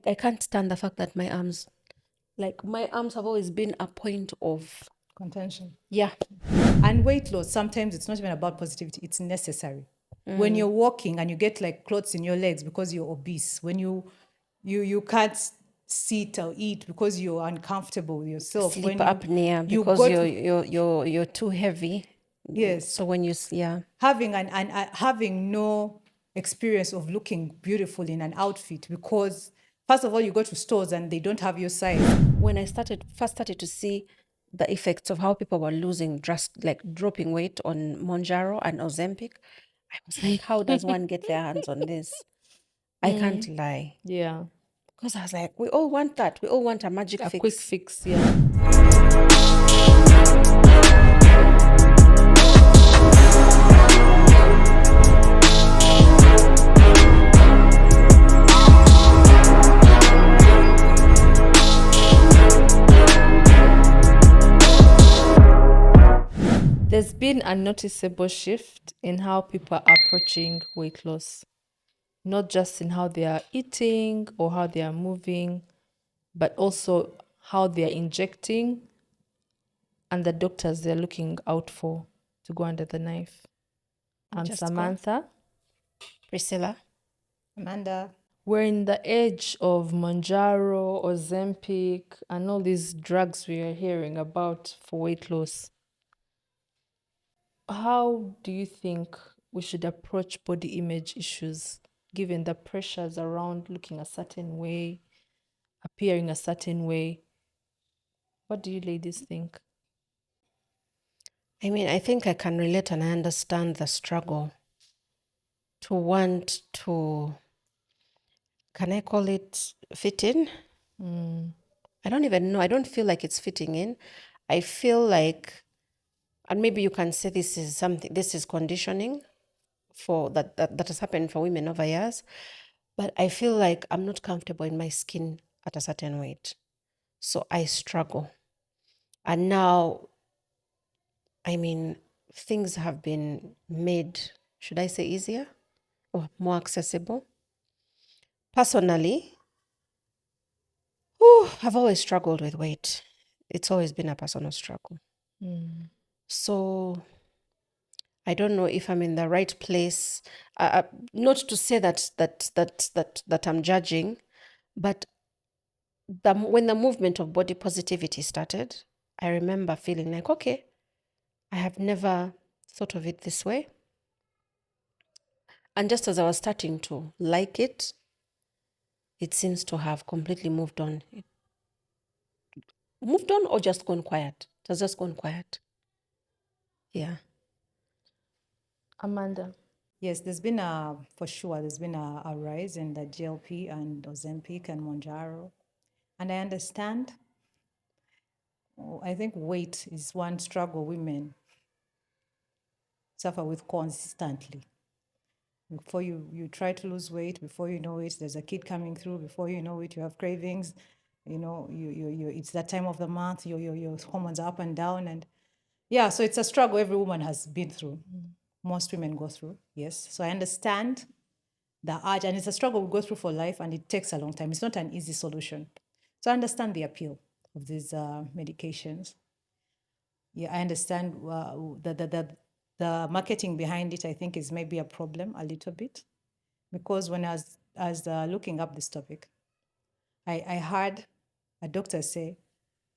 I can't stand the fact that my arms have always been a point of contention. yeah. And weight loss, sometimes it's not even about positivity, it's necessary. When you're walking and you get like clots in your legs because you're obese, when you can't sit or eat because you're uncomfortable with yourself, Sleep when apnea you because got you're too heavy. yes, So when you having having no experience of looking beautiful in an outfit because first of all you go to stores and they don't have your size. when I first started to see the effects of how people were losing dropping weight on Mounjaro and Ozempic, I was like, how does one get their hands on this? I can't lie. Yeah. Because I was like, we all want that. We all want a magic A fix. quick fix, yeah. There's been a noticeable shift in how people are approaching weight loss, not just in how they are eating or how they are moving, but also how they are injecting and the doctors they're looking out for to go under the knife. I'm Just Samantha. Priscilla? Amanda. We're in the age of Mounjaro, Ozempic, and all these drugs we are hearing about for weight loss. How do you think we should approach body image issues given the pressures around looking a certain way, appearing a certain way? What do you ladies think? I mean, I think I can relate and I understand the struggle to want to, can I call it fit in? I don't even know. I don't feel like it's fitting in. I feel like, and maybe you can say this is conditioning that has happened for women over years. But I feel like I'm not comfortable in my skin at a certain weight. So I struggle. And now, I mean, things have been made, should I say easier or more accessible? Personally, I've always struggled with weight. It's always been a personal struggle. So I don't know if I'm in the right place. Not to say that I'm judging, but when the movement of body positivity started, I remember feeling like, okay, I have never thought of it this way. And just as I was starting to like it, it seems to have completely moved on. Moved on or just gone quiet? It has just gone quiet. Yeah. Amanda. Yes, there's been for sure, there's been a rise in the GLP and Ozempic and Mounjaro. And I understand. I think weight is one struggle women suffer with constantly. Before you try to lose weight, before you know it, there's a kid coming through. Before you know it, you have cravings. You know, it's that time of the month. Your hormones are up and down, and yeah, so it's a struggle every woman has been through. Most women go through. Yes, so I understand the urge, and it's a struggle we go through for life, and it takes a long time. It's not an easy solution. So I understand the appeal of these medications. Yeah, I understand the marketing behind it. I think is maybe a problem a little bit, because when I was looking up this topic, I heard a doctor say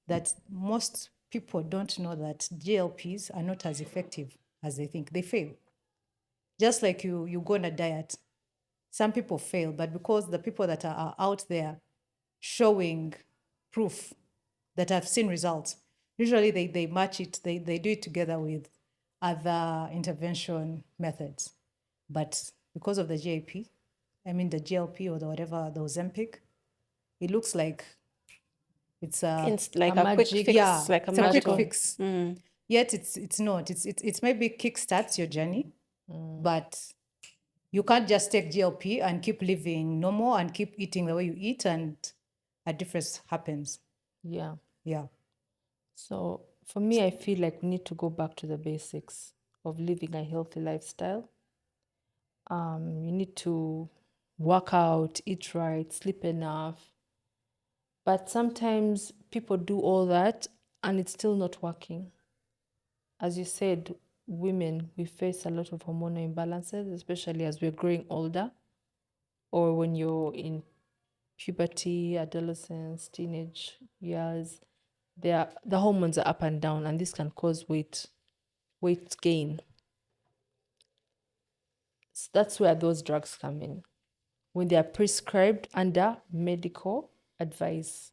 that most people don't know that GLPs are not as effective as they think. They fail. Just like you go on a diet, some people fail, but because the people that are out there showing proof that have seen results, usually they match it, they do it together with other intervention methods. But because of the the GLP or the whatever, the Ozempic, it looks like it's It's like A a quick magic- fix, yeah, like a it's a quick magical. fix. Yet it's not. It's maybe kickstarts your journey, but you can't just take GLP and keep living normal and keep eating the way you eat, and a difference happens. Yeah. Yeah. So for me, I feel like we need to go back to the basics of living a healthy lifestyle. You need to work out, eat right, sleep enough, But sometimes people do all that and it's still not working. As you said, women, we face a lot of hormonal imbalances, especially as we're growing older or when you're in puberty, adolescence, teenage years. The hormones are up and down, and this can cause weight gain. So that's where those drugs come in, when they are prescribed under medical advice.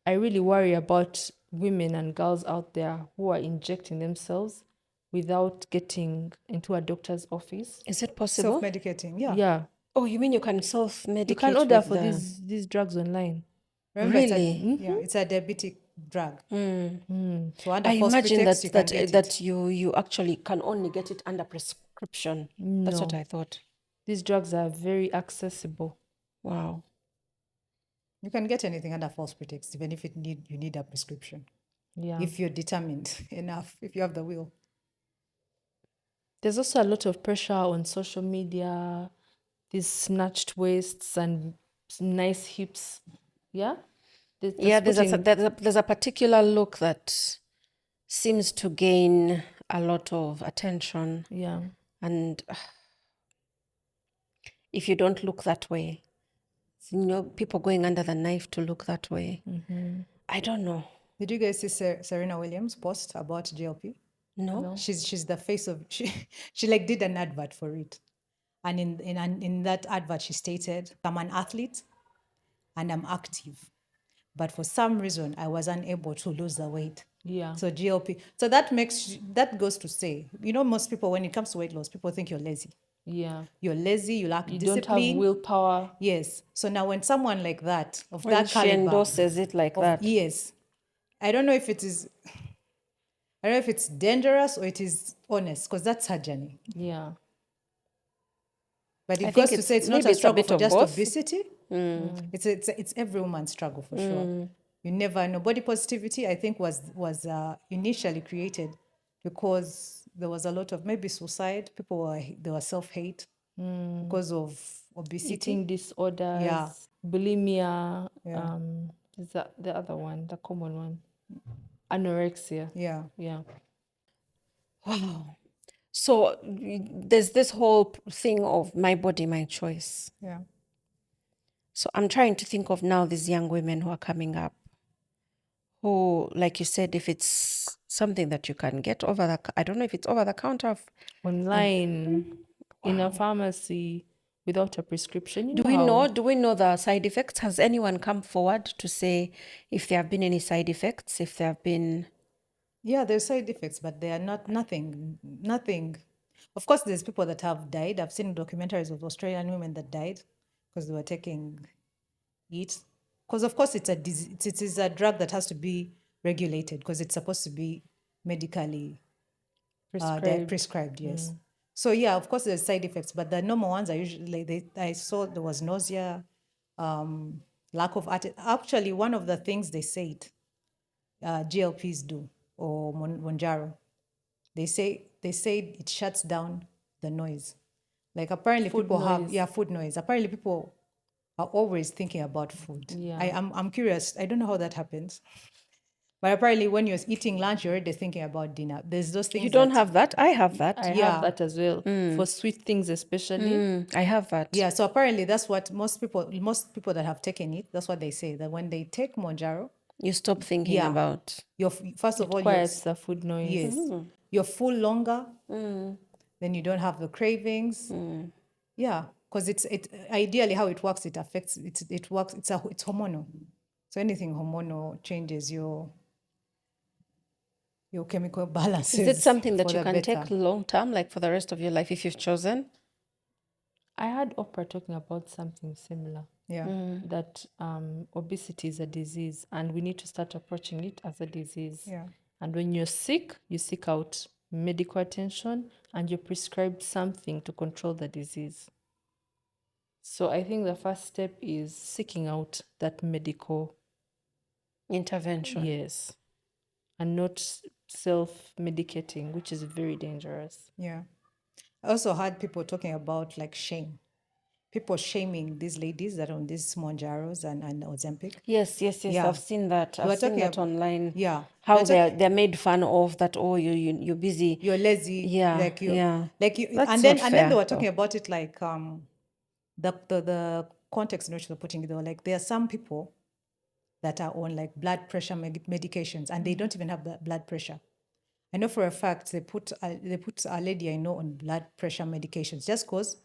I really worry about women and girls out there who are injecting themselves without getting into a doctor's office. Is it possible? Self-medicating, yeah. Yeah. Oh, you mean you can self-medicate You can order with for the... these drugs online. Remember, Really? it's a diabetic drug. So under I false imagine pretext, that you can get it. that you actually can only get it under prescription. That's what No. I thought. These drugs are very accessible. Wow. You can get anything under false pretext, even if you need a prescription. Yeah. If you're determined enough, if you have the will. There's also a lot of pressure on social media, these snatched waists and nice hips. Yeah? There's a particular look that seems to gain a lot of attention. Yeah. And if you don't look that way, people going under the knife to look that way. I don't know. Did you guys see Serena Williams post about GLP? No. She's the face of she like did an advert for it, and in that advert she stated, "I'm an athlete, and I'm active, but for some reason I was unable to lose the weight." Yeah. So GLP. So that goes to say, most people, when it comes to weight loss, people think you're lazy. Yeah. You're lazy. You lack You discipline. don't have willpower. Yes. So now when someone like that, of When that she caliber, endorses it like that. yes, I don't know if it's dangerous or it is honest, because that's her journey. Yeah. But I it think goes to say it's not maybe a it's a struggle bit for of just both. obesity. It's every woman's struggle for sure. You never know. Body positivity, I think, was initially created because there was a lot of maybe suicide. They were self-hate because of obesity. Eating disorders, Yeah. bulimia, Yeah. is that the other one, the common one? Anorexia. Yeah. Yeah. Wow. So there's this whole thing of my body, my choice. Yeah. So I'm trying to think of now these young women who are coming up, who, like you said, if it's something that you can get I don't know if it's over the counter. Online, in a pharmacy, without a prescription. Do we know the side effects? Has anyone come forward to say if there have been any side effects, if there have been... Yeah, there's side effects, but they are nothing. Of course, there's people that have died. I've seen documentaries of Australian women that died because they were taking it. Because of course, it is a drug that has to be regulated because it's supposed to be medically prescribed. Yes. So yeah, of course, there's side effects, but the normal ones are usually I saw there was nausea, lack of actually one of the things they said GLPs do, or Mounjaro. They said it shuts down the noise. Like apparently Food people noise. have food noise. Apparently people are always thinking about food. Yeah. I'm curious. I don't know how that happens. But apparently when you're eating lunch, you're already thinking about dinner. There's those things. You don't have that? I have that. I Yeah. have that as well. For sweet things especially. I have that. Yeah, so apparently that's what most people that have taken it, that's what they say, that when they take Mounjaro, You stop thinking Yeah. about... first of all, Quiets the food noise. yes, you're full longer, then you don't have the cravings. Yeah, because it's ideally how it works. It affects it works. It's hormonal. So anything hormonal changes your chemical balances. Is it something that for you the can better. take long term, like for the rest of your life, if you've chosen? I heard Oprah talking about something similar. Yeah. That obesity is a disease and we need to start approaching it as a disease. Yeah. And when you're sick, you seek out medical attention and you're prescribed something to control the disease. So I think the first step is seeking out that medical Intervention. Yes. And not self-medicating, which is very dangerous. Yeah. I also heard people talking about like shame. people shaming these ladies that are on these Mounjaros and Ozempic. Yes, Yeah. I've seen that. They were I've seen talking that online. Yeah. How They're they're made fun of that. Oh, you're busy. you're lazy. Yeah, Like you yeah. like you That's and then not and then they fair, were talking though. about it like the context in which they're putting it. They were like, there are some people that are on like blood pressure medications and they don't even have blood pressure. I know for a fact they put a lady I know on blood pressure medications just because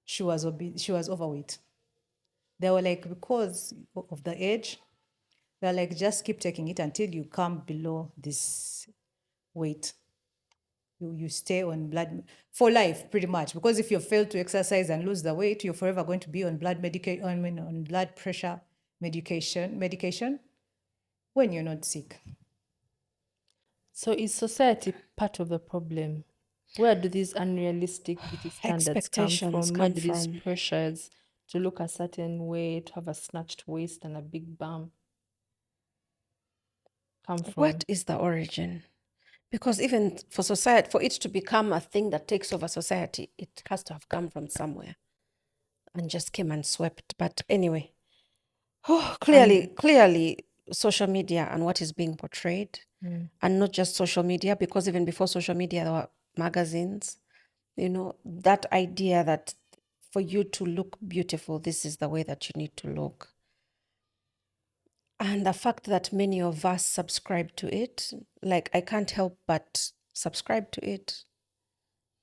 she was overweight. They were like, because of the age, they're like, just keep taking it until you come below this weight. You stay on blood for life, pretty much. Because if you fail to exercise and lose the weight, you're forever going to be on on blood pressure medication when you're not sick. So is society part of the problem? Where do these unrealistic beauty standards come Expectations from? Where come do these from. pressures to look a certain way, to have a snatched waist and a big bum come from? What is the origin? Because even for society, for it to become a thing that takes over society, it has to have come from somewhere and just came and swept. But anyway, clearly, social media and what is being portrayed, and not just social media, because even before social media, there were magazines. That idea that for you to look beautiful, this is the way that you need to look. And the fact that many of us subscribe to it, like I can't help but subscribe to it,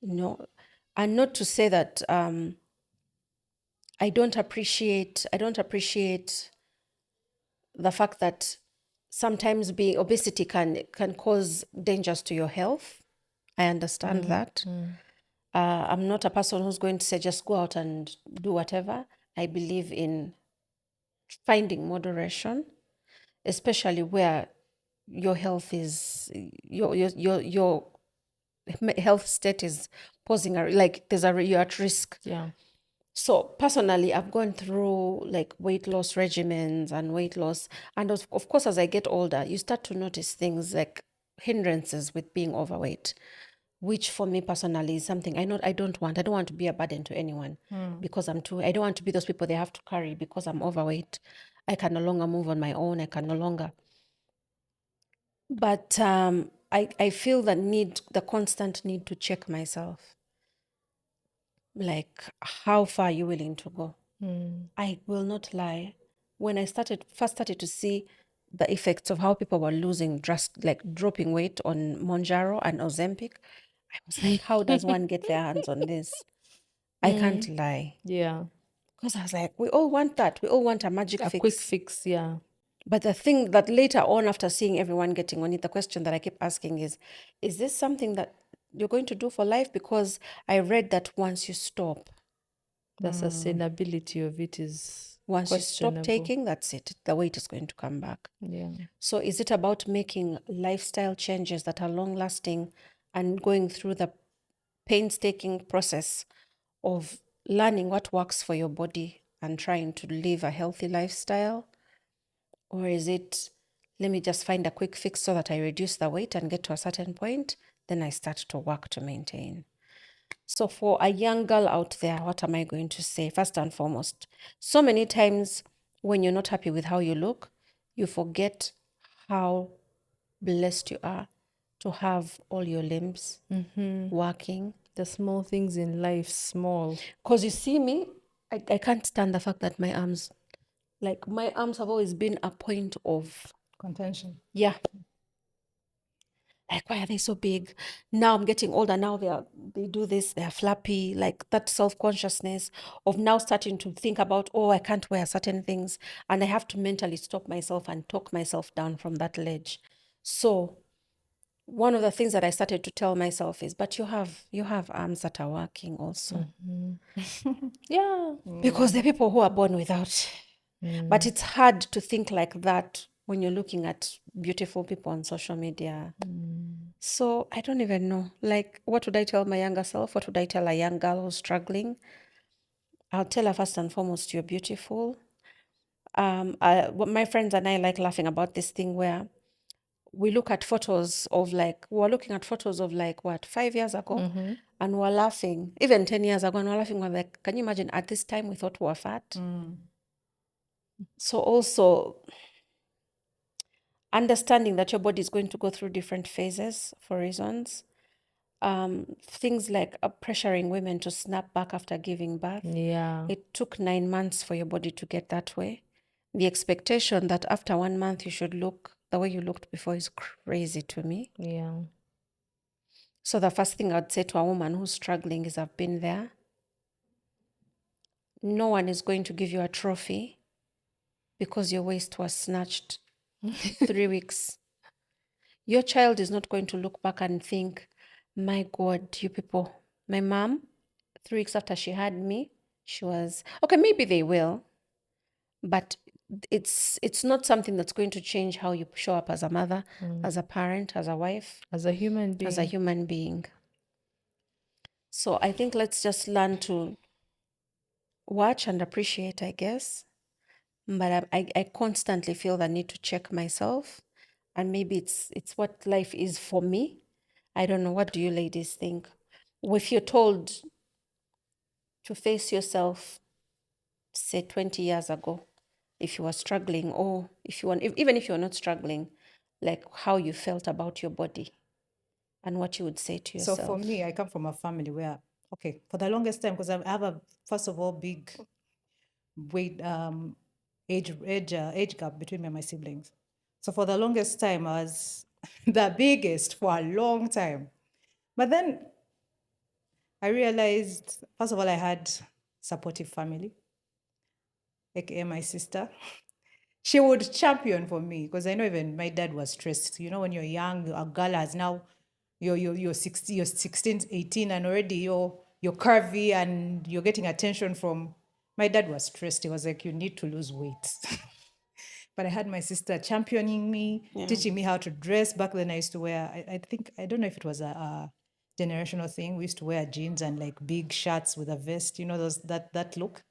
and not to say that I don't appreciate the fact that sometimes being obesity can cause dangers to your health. I understand that. I'm not a person who's going to say just go out and do whatever. I believe in finding moderation, especially where your health is your health state is posing you're at risk. Yeah. So personally, I've gone through like weight loss regimens and weight loss, and of course, as I get older, you start to notice things like hindrances with being overweight, which for me personally is something I don't want. I don't want to be a burden to anyone because I don't want to be those people they have to carry because I'm overweight. I can no longer move on my own. I can no longer. But I feel the constant need to check myself. Like, how far are you willing to go? I will not lie. When I first started to see the effects of how people were losing dropping weight on Mounjaro and Ozempic, I was like, how does one get their hands on this? I can't lie. Yeah. Because I was like, we all want that. We all want a magic A fix. quick fix, yeah. But the thing that later on, after seeing everyone getting on it, the question that I keep asking is this something that you're going to do for life? Because I read that once you stop The sustainability of it is Once you stop questionable. taking, that's it. The weight is going to come back. Yeah. So is it about making lifestyle changes that are long lasting and going through the painstaking process of learning what works for your body and trying to live a healthy lifestyle? Or is it, let me just find a quick fix so that I reduce the weight and get to a certain point, then I start to work to maintain? So for a young girl out there, what am I going to say? First and foremost, so many times when you're not happy with how you look, you forget how blessed you are to have all your limbs working. The small things in life, small. Because you see me, I can't stand the fact that my arms have always been a point of Contention. yeah. Like, why are they so big? Now I'm getting older. Now they do this, they're flappy, like that self-consciousness of now starting to think about, oh, I can't wear certain things. And I have to mentally stop myself and talk myself down from that ledge. So one of the things that I started to tell myself is, but you have arms that are working also. Yeah. Because there are people who are born without. But it's hard to think like that when you're looking at beautiful people on social media. So I don't even know. Like, what would I tell my younger self? What would I tell a young girl who's struggling? I'll tell her first and foremost, you're beautiful. My friends and I like laughing about this thing where we look at photos of like, we were looking at photos of like, what, 5 years ago? And we're laughing. Even 10 years ago, and we're laughing. We're like, can you imagine at this time we thought we were fat? So also understanding that your body is going to go through different phases for reasons. Things like pressuring women to snap back after giving birth. Yeah. It took 9 months for your body to get that way. The expectation that after 1 month you should look the way you looked before is crazy to me. Yeah. So the first thing I'd say to a woman who's struggling is, I've been there. No one is going to give you a trophy because your waist was snatched 3 weeks. Your child is not going to look back and think, my God, you people, my mom, 3 weeks after she had me, she was, okay, maybe they will, but it's not something that's going to change how you show up as a mother, as a parent, as a wife, As a human being. as a human being. So I think let's just learn to watch and appreciate, I guess. But I constantly feel the need to check myself, and maybe it's what life is for me. I don't know. What do you ladies think? If you're told to face yourself, say 20 years ago, if you were struggling, or if you want, even if you're not struggling, like how you felt about your body and what you would say to So yourself. for me, I come from a family where, okay, for the longest time, because I have a, first of all, big weight, age gap between me and my siblings. So for the longest time, I was the biggest for a long time. But then I realized, first of all, I had supportive family, aka my sister. She would champion for me, because I know even my dad was stressed. You know, when you're young, a girl has now, you're 16, you're 16, 18, and already you're curvy and you're getting attention from. My dad was stressed. He was like, you need to lose weight. But I had my sister championing me, teaching me how to dress. Back then, I used to wear, I think, I don't know if it was a generational thing. We used to wear jeans and like big shirts with a vest, you know, that look.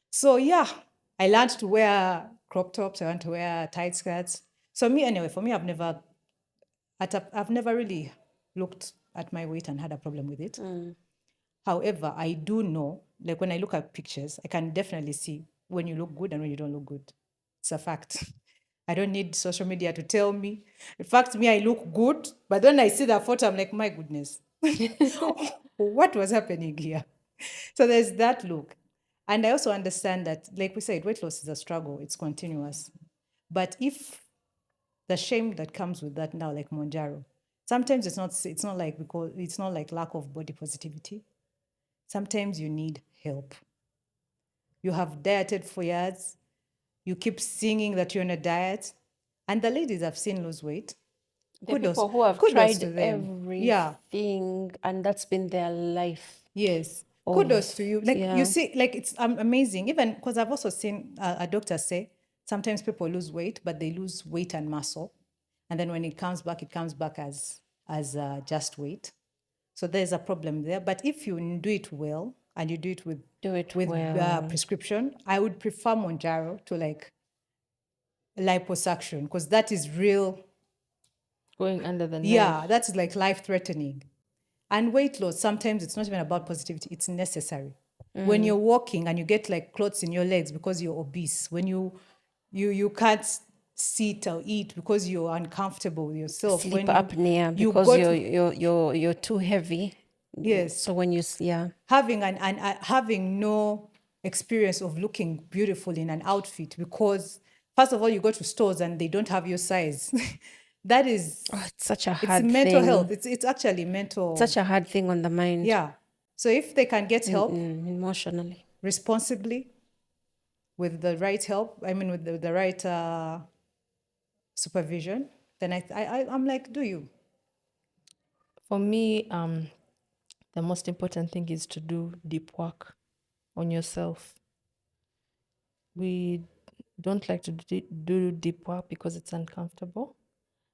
So yeah, I learned to wear crop tops. I learned to wear tight skirts. So me, anyway, for me, I've never really looked at my weight and had a problem with it. However, I do know, like when I look at pictures, I can definitely see when you look good and when you don't look good. It's a fact. I don't need social media to tell me. In fact, me, I look good, but when I see that photo, I'm like, my goodness, what was happening here? So there's that look. And I also understand that, like we said, weight loss is a struggle, it's continuous. But if the shame that comes with that now, like Mounjaro, sometimes it's not like, because it's not like lack of body positivity. Sometimes you need help. You have dieted for years, you keep singing that you're on a diet, and the ladies I've seen lose weight. The people who have kudos to tried them. Yeah. everything and that's been their life. Yes. Of- Kudos to you. Like yeah. you see, like it's amazing. Even because I've also seen a doctor say sometimes people lose weight, but they lose weight and muscle, and then when it comes back as just weight. So there's a problem there. But if you do it well and you do it with well. prescription, I would prefer Mounjaro to like liposuction, because that is real. Going under the knife. Yeah, that's like life threatening. And weight loss, sometimes it's not even about positivity, it's necessary. When you're walking and you get like clots in your legs because you're obese, when you can't sit or eat because you're uncomfortable with yourself, Sleep when apnea you because go to- you're too heavy. Yes. So when you having no experience of looking beautiful in an outfit, because first of all you go to stores and they don't have your size. That is it's such a it's hard mental thing. health. It's actually mental. Such a hard thing on the mind. Yeah. So if they can get help Emotionally. responsibly, with the right help, I mean with the right supervision, then I'm like, do you? For me, the most important thing is to do deep work on yourself. We don't like to do deep work because it's uncomfortable.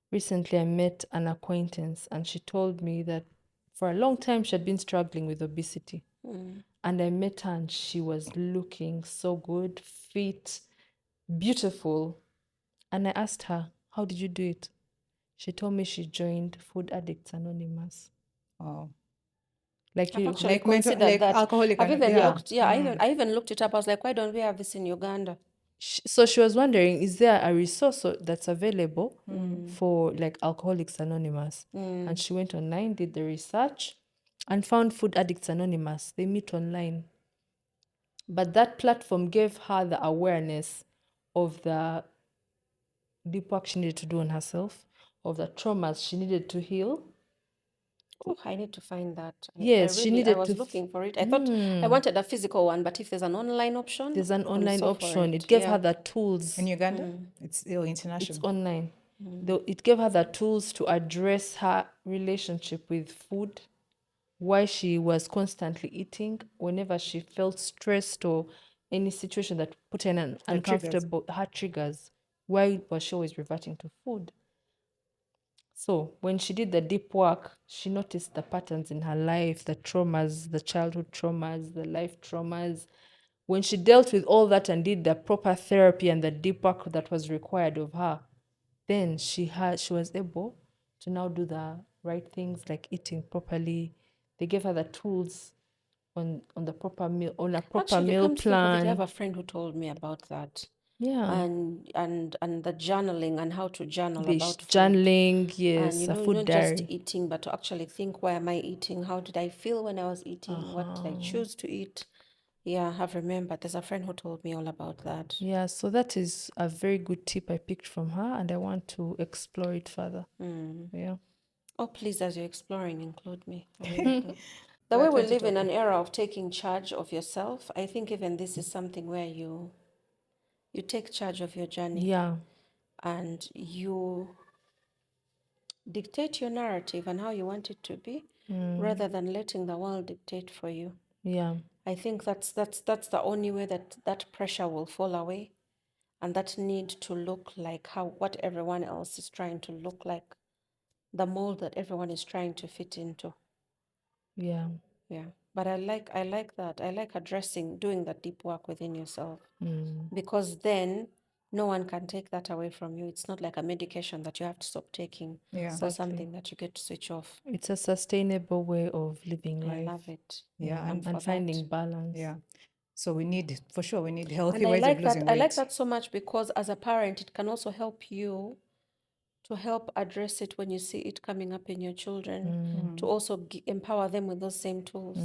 Recently, I met an acquaintance and she told me that for a long time she had been struggling with obesity. And I met her and she was looking so good, fit, beautiful. And I asked her, how did you do it? She told me she joined Food Addicts Anonymous. Oh. Like I've you, actually Like mental, considered like that. alcoholic, I've even yeah. looked, yeah, I even looked it up. I was like, why don't we have this in Uganda? so she was wondering, is there a resource that's available Mm. for like Alcoholics Anonymous? And she went online, did the research, and found Food Addicts Anonymous. They meet online. But that platform gave her the awareness of the deep work she needed to do on herself, of the traumas she needed to heal. Oh, I need to find that. Yes, she I needed was to. looking for it. I thought I wanted a physical one, but if there's an online option, There's an I'm online so for option. it. It gave Yeah. her the tools. In Uganda, it's It's international. online. It gave her the tools to address her relationship with food, why she was constantly eating whenever she felt stressed or any situation that put her in an Her triggers. uncomfortable, her triggers. Why was she always reverting to food? So when she did the deep work, she noticed the patterns in her life, the traumas, the childhood traumas, the life traumas. When she dealt with all that and did the proper therapy and the deep work that was required of her, then she was able to now do the right things like eating properly. They gave her the tools on the proper meal, on a proper Actually, meal come to think of it, I have plan. a friend who told me about that. Yeah. And the journaling and how to journal The about food. journaling, yes, And you a know, food not just diary. eating, but to actually think, why am I eating? How did I feel when I was eating? What did I choose to eat? Yeah, I've remembered. There's a friend who told me all about that. Yeah, so that is a very good tip I picked from her, and I want to explore it further. Yeah. Oh, please, as you're exploring, include me. I really do. The way we live in an era of taking charge of yourself, I think even this is something where you take charge of your journey Yeah. and you dictate your narrative and how you want it to be, rather than letting the world dictate for you. Yeah. I think that's the only way that pressure will fall away, and that need to look like what everyone else is trying to look like, the mold that everyone is trying to fit into. Yeah. Yeah, but I like that. I like doing that deep work within yourself, because then no one can take that away from you. It's not like a medication that you have to stop taking, Yeah. or Exactly. something that you get to switch off. It's a sustainable way of living I life. love it. Yeah, I'm for And finding that. balance. Yeah. So we need, for sure, we need healthy And I ways of like that. losing I like weight. that so much, because as a parent, it can also help you to help address it when you see it coming up in your children, to also empower them with those same tools,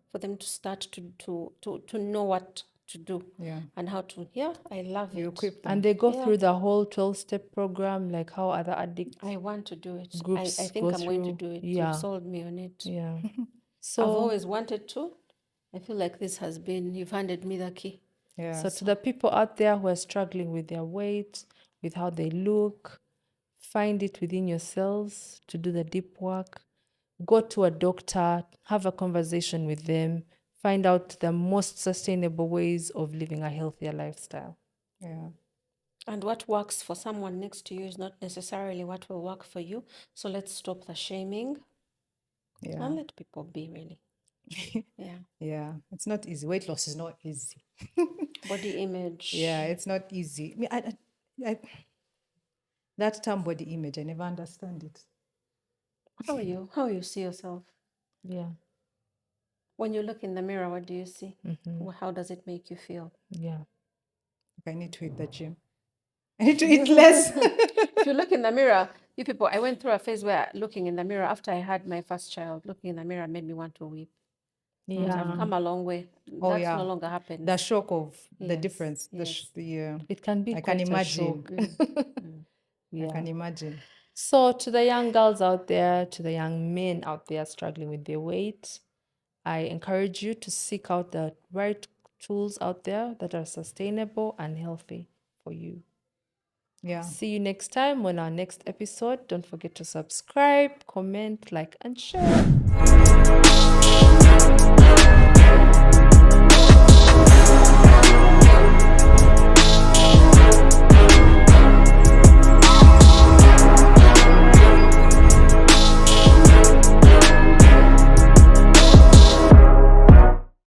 for them to start to know what to do, Yeah. and how to. Yeah, I love You it. equip them. And they go Yeah. through the whole 12-step program, like how other addict I want to do it. I groups think go I'm going to through. do it. Yeah. You've sold me on it. Yeah. I've So, always wanted to. I feel like you've handed me the key. Yeah. so to the people out there who are struggling with their weight, with how they look, find it within yourselves to do the deep work. Go to a doctor, have a conversation with them, find out the most sustainable ways of living a healthier lifestyle. Yeah. And what works for someone next to you is not necessarily what will work for you. So let's stop the shaming Yeah. and let people be, really. Yeah. Yeah. It's not easy. Weight loss is not easy. Body image. Yeah, it's not easy. That term body image, I never understand it. How you see yourself? Yeah. When you look in the mirror, what do you see? How does it make you feel? Yeah. I need to hit the gym. I need to eat less. If you look in the mirror, you people, I went through a phase where looking in the mirror after I had my first child, looking in the mirror made me want to weep. But I've come a long way. Oh, That yeah. no longer happens. The shock of the Yes, difference. yes. It can be I quite can a imagine. shock. I can imagine. So to the young girls out there, to the young men out there struggling with their weight, I encourage you to seek out the right tools out there that are sustainable and healthy for you. Yeah. See you next time on our next episode. Don't forget to subscribe, comment, like, and share.